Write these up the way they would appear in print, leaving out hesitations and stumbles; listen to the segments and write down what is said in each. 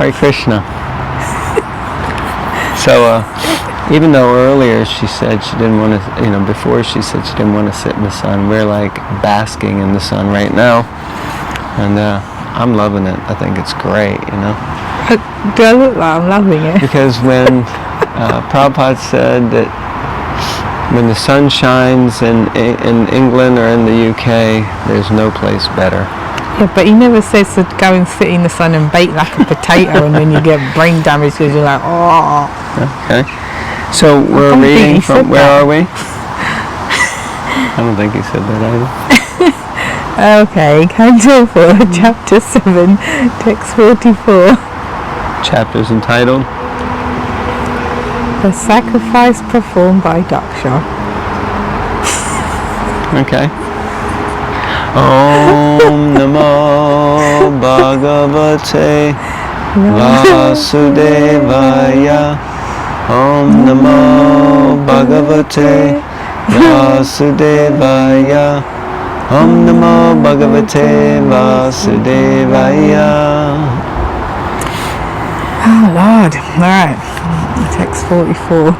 Hare Krishna. So, even though earlier she said she didn't want to, before she said she didn't want to sit in the sun, we're like basking in the sun right now. And I'm loving it. I think it's great, Do I look like I'm loving it? Because when Prabhupada said that when the sun shines in England or in the UK, there's no place better. Yeah, but he never says to go and sit in the sun and bake like a potato and then you get brain damage because you're like, oh. Okay. So we're reading from, where are we? I don't think he said that either. Okay, Canto 4, Chapter 7, Text 44. Chapter's entitled The Sacrifice Performed by Daksha. Okay. Om Namo Bhagavate Vasudevaya. Om Namo Bhagavate Vasudevaya. Om Namo Bhagavate Vasudevaya. Oh Lord, alright. Text 44.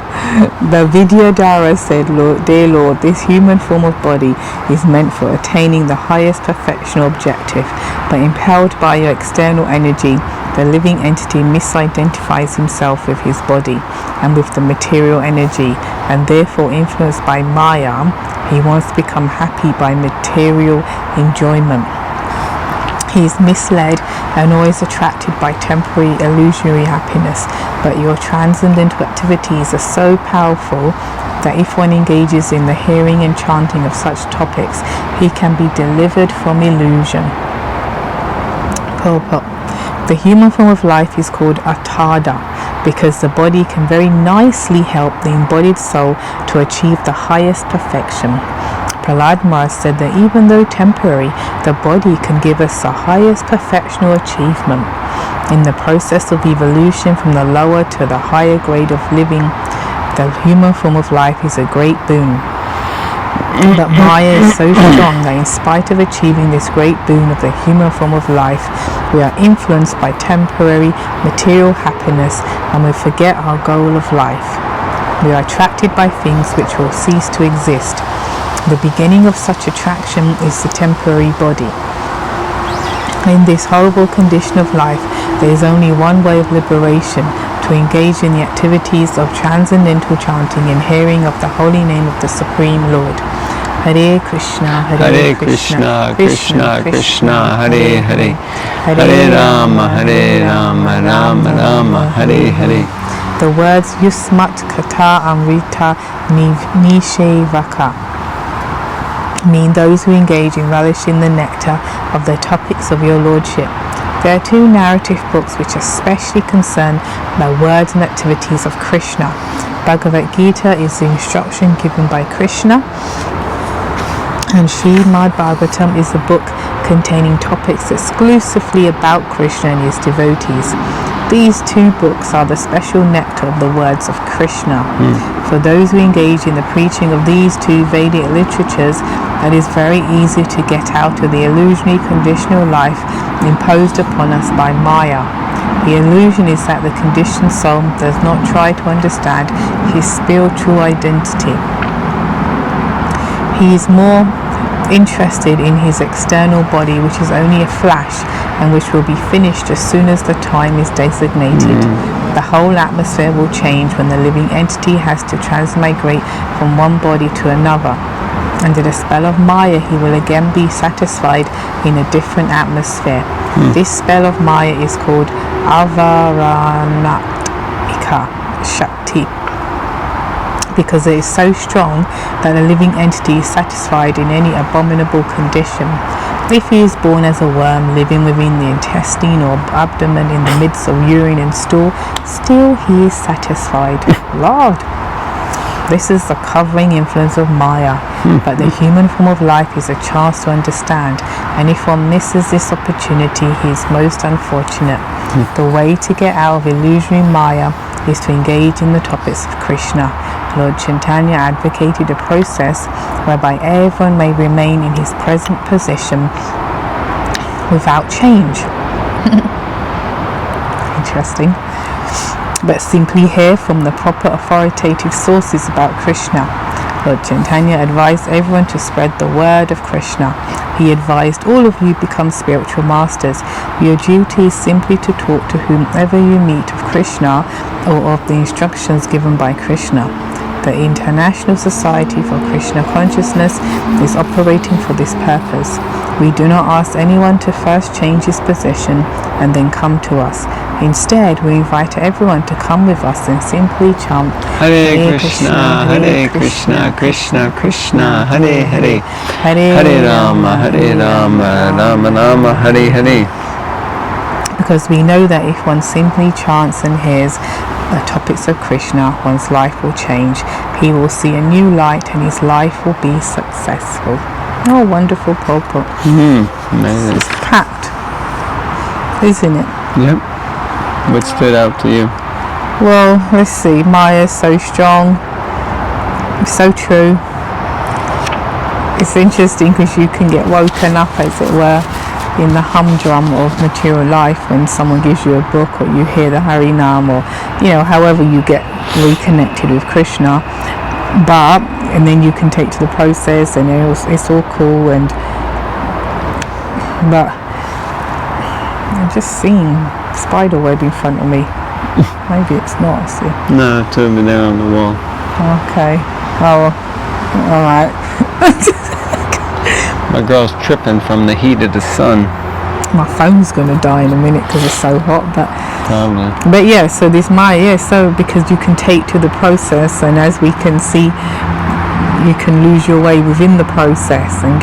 The Vidyadhara said, Dear Lord, this human form of body is meant for attaining the highest perfectional objective, but impelled by your external energy, the living entity misidentifies himself with his body and with the material energy, and therefore influenced by Maya, he wants to become happy by material enjoyment. He is misled and always attracted by temporary illusionary happiness, but your transcendental activities are so powerful that if one engages in the hearing and chanting of such topics, he can be delivered from illusion. Purport. The human form of life is called Atada because the body can very nicely help the embodied soul to achieve the highest perfection. Prahlad Maharaj said that even though temporary, the body can give us the highest perfectional achievement. In the process of evolution from the lower to the higher grade of living, the human form of life is a great boon. But Maya is so strong that in spite of achieving this great boon of the human form of life, we are influenced by temporary material happiness and we forget our goal of life. We are attracted by things which will cease to exist. The beginning of such attraction is the temporary body. In this horrible condition of life, there is only one way of liberation: to engage in the activities of transcendental chanting and hearing of the holy name of the Supreme Lord. Hare Krishna, Hare Krishna, Krishna Krishna, Hare Hare, Hare Rama, Rama Rama, Hare Hare. The words Yusmat Kata Amrita Nishevaka mean those who engage in relishing the nectar of the topics of your Lordship. There are two narrative books which are specially concerned by words and activities of Krishna. Bhagavad Gita is the instruction given by Krishna, and Srimad Bhagavatam is the book containing topics exclusively about Krishna and his devotees. These two books are the special nectar of the words of Krishna. For those who engage in the preaching of these two Vedic literatures, it is very easy to get out of the illusionary conditional life imposed upon us by Maya. The illusion is that the conditioned soul does not try to understand his spiritual identity. He is more interested in his external body, which is only a flash and which will be finished as soon as the time is designated. The whole atmosphere will change when the living entity has to transmigrate from one body to another. Under the spell of Maya, he will again be satisfied in a different atmosphere. This spell of Maya is called Avaranatika Shakti, because it is so strong that the living entity is satisfied in any abominable condition. If he is born as a worm living within the intestine or abdomen in the midst of urine and stool, still he is satisfied. Lord, this is the covering influence of Maya, but the human form of life is a chance to understand, and if one misses this opportunity, he is most unfortunate. The way to get out of illusory Maya is to engage in the topics of Krishna. Lord Chaitanya advocated a process whereby everyone may remain in his present position without change. interesting. But simply hear from the proper authoritative sources about Krishna. Lord Chaitanya advised everyone to spread the word of Krishna. He advised all of you become spiritual masters. Your duty is simply to talk to whomever you meet of Krishna or of the instructions given by Krishna. The International Society for Krishna Consciousness is operating for this purpose. We do not ask anyone to first change his position and then come to us. Instead, we invite everyone to come with us and simply chant Hare Krishna, Hare Krishna, Krishna Krishna, Hare Hare, Hare Rama, Rama Rama, Hare Hare. Because we know that if one simply chants and hears the topics of Krishna, one's life will change. He will see a new light and his life will be successful. Oh, wonderful purport. Amazing. It's packed, isn't it? Yep. What stood out to you? Well, let's see. Maya is so strong. It's so true. It's interesting because you can get woken up, as it were, in the humdrum of material life when someone gives you a book or you hear the Harinam or, however you get reconnected with Krishna. And then you can take to the process and it's all cool but I'm just seeing spider web in front of me. Maybe it's not, see. No, it's over there on the wall. Okay. Oh, alright. My girl's tripping from the heat of the sun. My phone's going to die in a minute because it's so hot, Probably. But yeah, so this Maya, so because you can take to the process, and as we can see, you can lose your way within the process and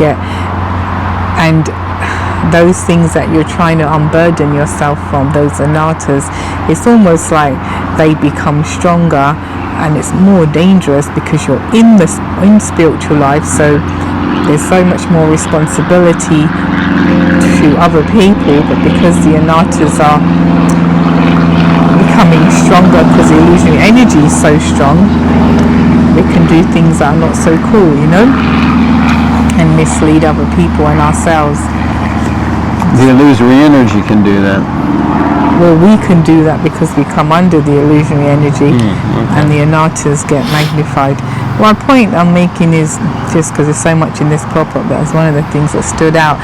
those things that you're trying to unburden yourself from, those anartas, it's almost like they become stronger and it's more dangerous because you're in spiritual life, so there's so much more responsibility to other people, but because the anartas are becoming stronger because the illusionary energy is so strong, we can do things that are not so cool, and mislead other people and ourselves. The illusory energy can do that. Well, we can do that because we come under the illusionary energy, and the anartas get magnified. One point I'm making is, just because there's so much in this pop-up, that was one of the things that stood out,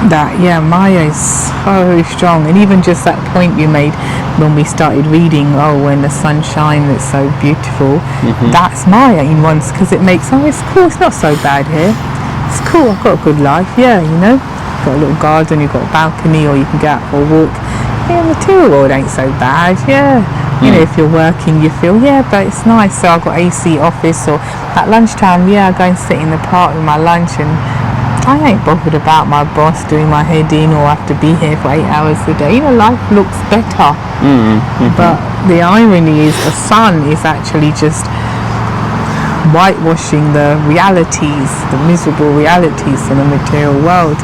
that Maya is so strong. And even just that point you made when we started reading, when the sun shines, it's so beautiful, that's Maya in once, because it makes, it's cool, it's not so bad here, it's cool, I've got a good life, you've got a little garden, you've got a balcony, or you can get out for a walk. Material world ain't so bad, if you're working, you feel, but it's nice. So I've got AC office, or at lunchtime, I go and sit in the park with my lunch, and I ain't bothered about my boss doing my head in, or have to be here for 8 hours a day. Life looks better. But the irony is the sun is actually just whitewashing the realities, the miserable realities in the material world.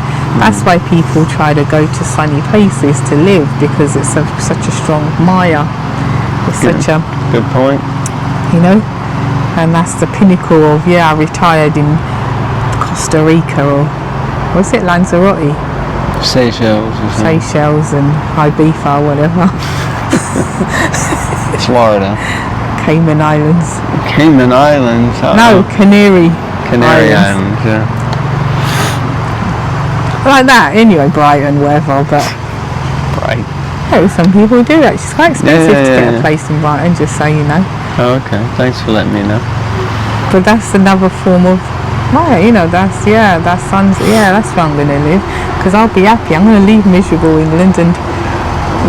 That's why people try to go to sunny places to live, because it's such a strong Maya. It's such a good point. And that's the pinnacle of I retired in Costa Rica, or was it Lanzarote? Seychelles or something. Seychelles and Ibiza, whatever. Florida. Cayman Islands. Cayman Islands. No, Canary Islands. Like that, anyway, Brighton, wherever, but Bright. Some people do that. It's quite expensive to get a place in Brighton, just so you know. Oh, okay. Thanks for letting me know. But that's another form of Maya, that's that's where I'm going to live, because I'll be happy. I'm going to leave miserable England, and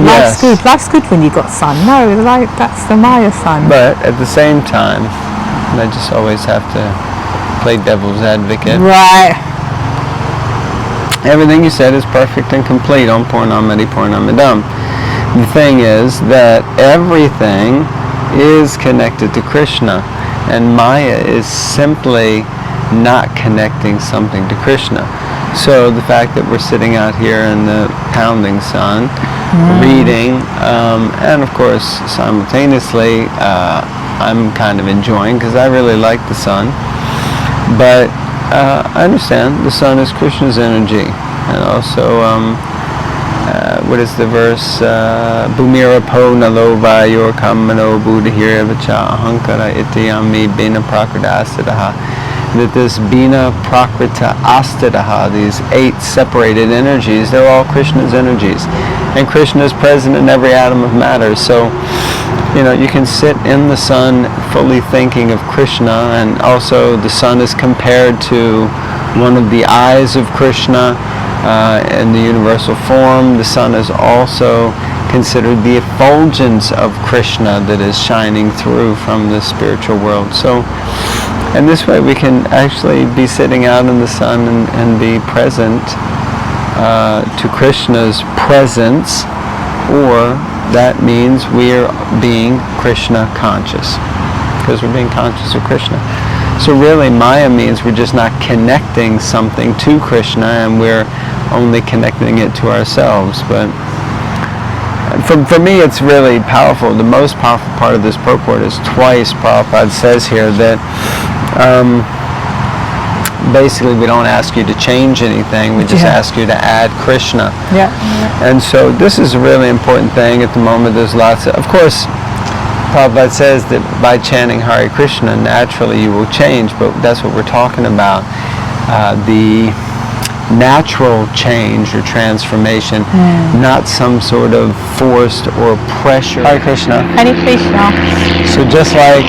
life's good. Life's good when you got sun. No, that's the Maya sun. But at the same time, I just always have to play devil's advocate. Right. Everything you said is perfect and complete on Purnamati Purnamidam. The thing is that everything is connected to Krishna, and Maya is simply not connecting something to Krishna. So the fact that we're sitting out here in the pounding sun, reading, and of course simultaneously I'm kind of enjoying, because I really like the sun, but I understand the sun is Krishna's energy, and also what is the verse? Bhumira po nalova yor kamano buddhahira vacha ahankara ityami bina prakrita astadaha. That this bina prakrita astadaha, these 8 separated energies, they're all Krishna's energies. And Krishna is present in every atom of matter. So, you can sit in the sun fully thinking of Krishna, and also the sun is compared to one of the eyes of Krishna in the universal form. The sun is also considered the effulgence of Krishna that is shining through from the spiritual world. So, and this way we can actually be sitting out in the sun and be present to Krishna's presence, or that means we are being Krishna conscious, because we're being conscious of Krishna. So really Maya means we're just not connecting something to Krishna, and we're only connecting it to ourselves. But for me it's really powerful. The most powerful part of this purport is twice Prabhupada says here that basically we don't ask you to change anything, we just ask you to add Krishna. And so this is a really important thing at the moment. There's lots of course, Prabhupada says that by chanting Hare Krishna, naturally you will change, but that's what we're talking about. The natural change or transformation, not some sort of forced or pressure. Hare Krishna. Hare Krishna. So just like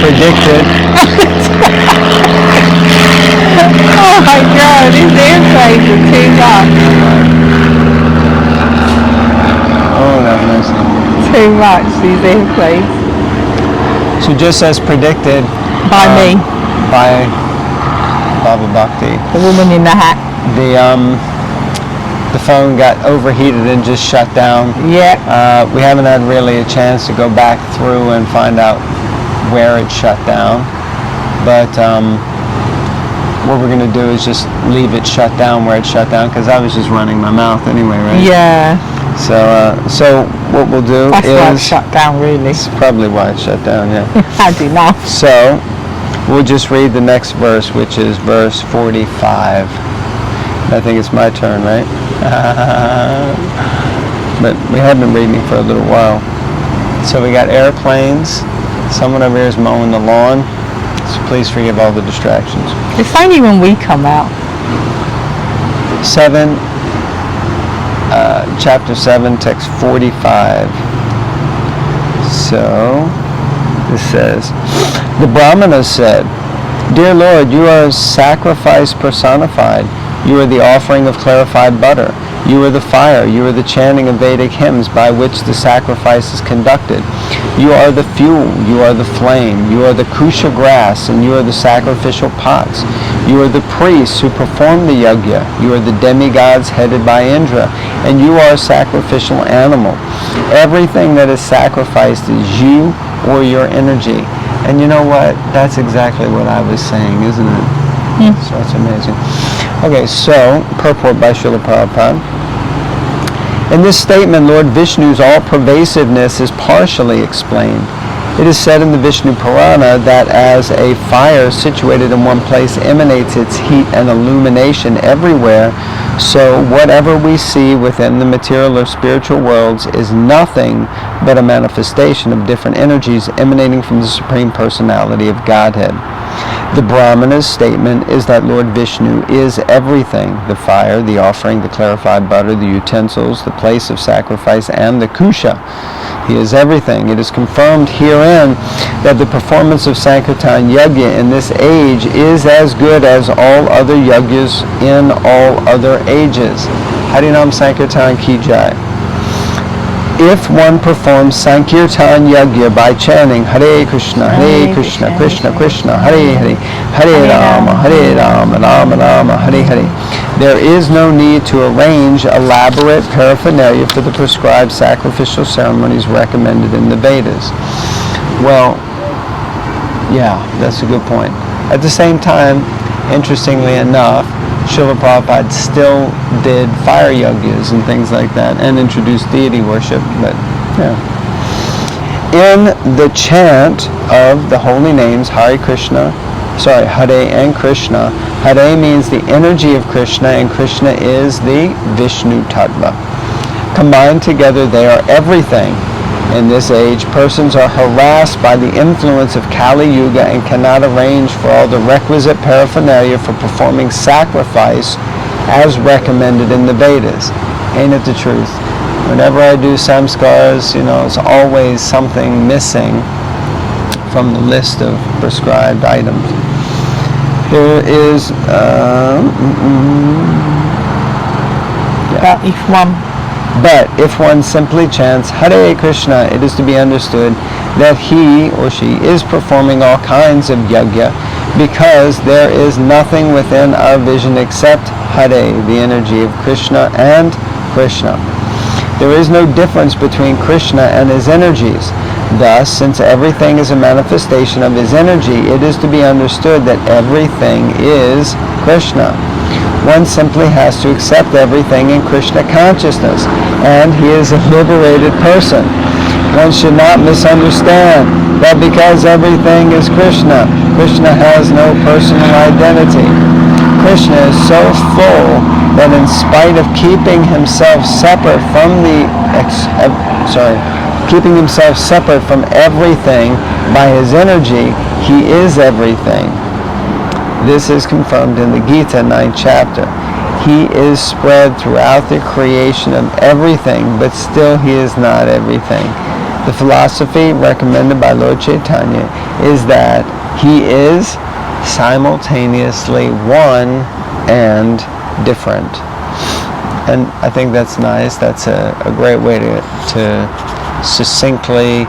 predicted. Oh my God, these airplanes are too much. Oh, that mercy. Too much, these airplanes. So just as predicted By me. by Bhava Bhakti, The woman in the hat. the phone got overheated and just shut down. We haven't had really a chance to go back through and find out where it shut down, but what we're going to do is just leave it shut down where it shut down, because I was just running my mouth anyway, right? Yeah. So what we'll do That's why it is... shut down, really. It's probably why it shut down, yeah. How do you know? So we'll just read the next verse, which is verse 45. I think it's my turn, right? But we have been reading for a little while. So we got airplanes. Someone over here is mowing the lawn. So please forgive all the distractions. It's only when we come out. Chapter 7, text 45. So it says, the Brahmana said, Dear Lord, you are sacrifice personified. You are the offering of clarified butter. You are the fire. You are the chanting of Vedic hymns by which the sacrifice is conducted. You are the fuel. You are the flame. You are the kusha grass, and you are the sacrificial pots. You are the priests who perform the yajna. You are the demigods headed by Indra, and you are a sacrificial animal. Everything that is sacrificed is you or your energy. And you know what? That's exactly what I was saying, isn't it? So it's amazing. Okay, so, purport by Srila Prabhupada. In this statement, Lord Vishnu's all-pervasiveness is partially explained. It is said in the Vishnu Purana that as a fire situated in one place emanates its heat and illumination everywhere, so whatever we see within the material or spiritual worlds is nothing but a manifestation of different energies emanating from the Supreme Personality of Godhead. The Brahmana's statement is that Lord Vishnu is everything: the fire, the offering, the clarified butter, the utensils, the place of sacrifice, and the kusha. He is everything. It is confirmed herein that the performance of Sankirtan Yajna in this age is as good as all other yajnas in all other ages. Harinam Sankirtan Ki Jai. If one performs Sankirtan Yajna by chanting Hare Krishna, Hare Krishna, Krishna Krishna, Hare Hare, Hare Rama, Rama Rama, Hare Hare, there is no need to arrange elaborate paraphernalia for the prescribed sacrificial ceremonies recommended in the Vedas. Well, yeah, that's a good point. At the same time, interestingly enough, Srila Prabhupada still did fire yajnas and things like that, and introduced deity worship, but yeah. In the chant of the holy names Hare and Krishna, Hare means the energy of Krishna, and Krishna is the Vishnu Tattva. Combined together, they are everything. In this age, persons are harassed by the influence of Kali Yuga and cannot arrange for all the requisite paraphernalia for performing sacrifice as recommended in the Vedas. Ain't it the truth? Whenever I do samskars, it's always something missing from the list of prescribed items. Here is But if one simply chants Hare Krishna, it is to be understood that he or she is performing all kinds of yajna, because there is nothing within our vision except Hare, the energy of Krishna, and Krishna. There is no difference between Krishna and his energies. Thus, since everything is a manifestation of his energy, it is to be understood that everything is Krishna. One simply has to accept everything in Krishna consciousness, and he is a liberated person. One should not misunderstand that because everything is Krishna, Krishna has no personal identity. Krishna is so full that in spite of keeping himself separate from everything by his energy, he is everything. This is confirmed in the Gita 9th chapter. He is spread throughout the creation of everything, but still he is not everything. The philosophy recommended by Lord Chaitanya is that he is simultaneously one and different. And I think that's nice. That's a great way to succinctly,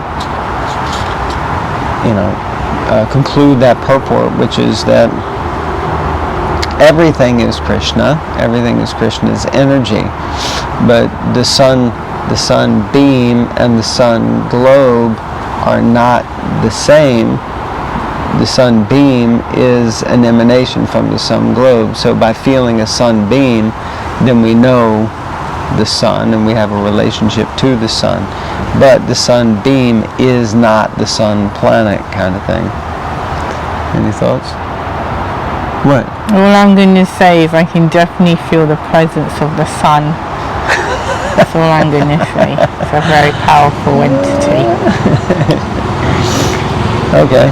conclude that purport, which is that everything is Krishna. Everything is Krishna's energy. But the sun beam and the sun globe are not the same. The sun beam is an emanation from the sun globe. So by feeling a sun beam, then we know the sun and we have a relationship to the sun. But the sun beam is not the sun planet kind of thing. Any thoughts? What? All I'm going to say is I can definitely feel the presence of the sun. That's all I'm going to say. It's a very powerful entity. Okay.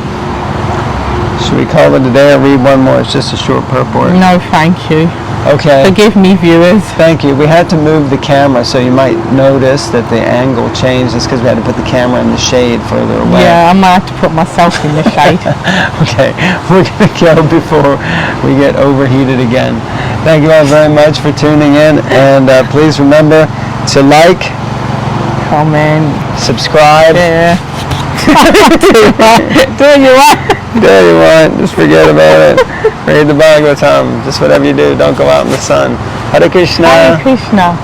Should we call it a day or read one more? It's just a short purport. No, thank you. Okay. Forgive me, viewers. Thank you. We had to move the camera, so you might notice that the angle changed. It's because we had to put the camera in the shade further away. Yeah, I might have to put myself in the shade. Okay. We're going to go before we get overheated again. Thank you all very much for tuning in, and please remember to like, comment, subscribe. Yeah. Do what you want. Do what you want. Just forget about it. Read the Bhagavatam. Just whatever you do, don't go out in the sun. Hare Krishna. Hare Krishna.